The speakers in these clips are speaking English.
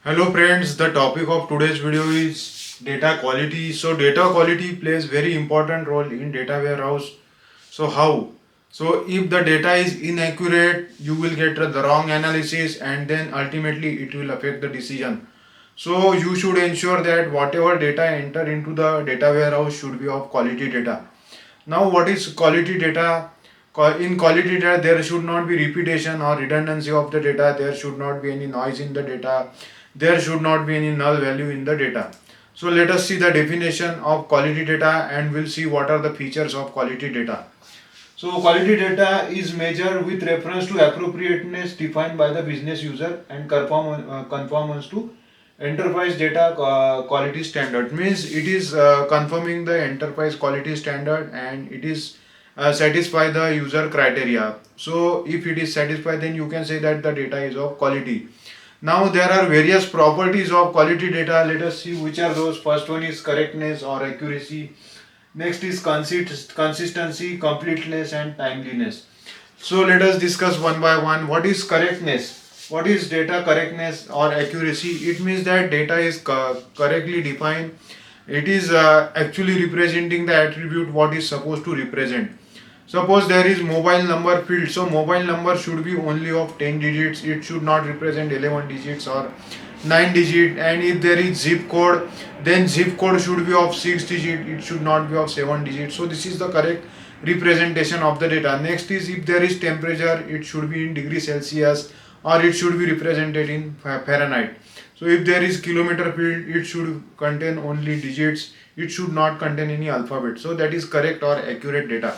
Hello friends, the topic of today's video is data quality. So data quality plays very important role in data warehouse. So how? So if the data is inaccurate, you will get the wrong analysis and then ultimately it will affect the decision. So you should ensure that whatever data enter into the data warehouse should be of quality data. Now what is quality data? In quality data there should not be repetition or redundancy of the data, there should not be any noise in the data, there should not be any null value in the data. So let us see the definition of quality data and we'll see what are the features of quality data. So quality data is measured with reference to appropriateness defined by the business user and conformance to enterprise data quality standard. Means it is confirming the enterprise quality standard and it is satisfy the user criteria. So if it is satisfied, then you can say that the data is of quality. Now there are various properties of quality data. Let us see which are those. First one is correctness or accuracy. Next is consistency, completeness and timeliness. So let us discuss one by one. What is correctness? What is data correctness or accuracy? It means that data is correctly defined. It is actually representing the attribute what is supposed to represent. Suppose there is mobile number field, so mobile number should be only of 10 digits, it should not represent 11 digits or 9 digit, and if there is zip code, then zip code should be of 6 digit, it should not be of 7 digits. So this is the correct representation of the data. Next is if there is temperature, it should be in degree Celsius or it should be represented in Fahrenheit. So if there is kilometer field, it should contain only digits, it should not contain any alphabet. So that is correct or accurate data.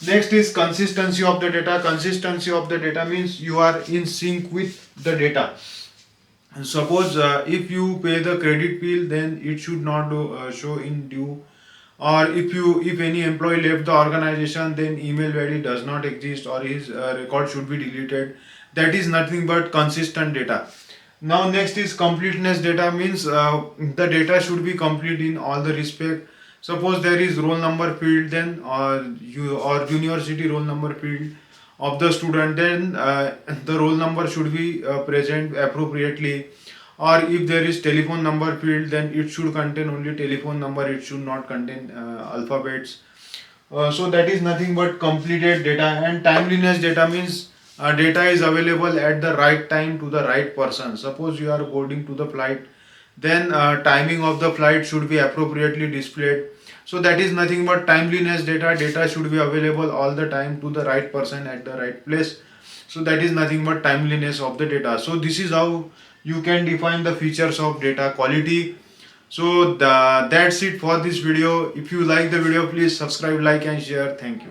Next is consistency of the data. Consistency of the data means you are in sync with the data. And suppose if you pay the credit bill, then it should not show in due. Or if any employee left the organization, then email value does not exist or his record should be deleted. That is nothing but consistent data. Now next is completeness data means the data should be complete in all the respect. Suppose there is roll number field, then or university roll number field of the student, then the roll number should be present appropriately. Or if there is telephone number field, then it should contain only telephone number, it should not contain alphabets. So that is nothing but completed data. And timeliness data means data is available at the right time to the right person. Suppose you are boarding to the flight, then timing of the flight should be appropriately displayed. So that is nothing but timeliness data. Data should be available all the time to the right person at the right place. So that is nothing but timeliness of the data. So this is how you can define the features of data quality. So that's it for this video. If you like the video, please subscribe, like and share. Thank you.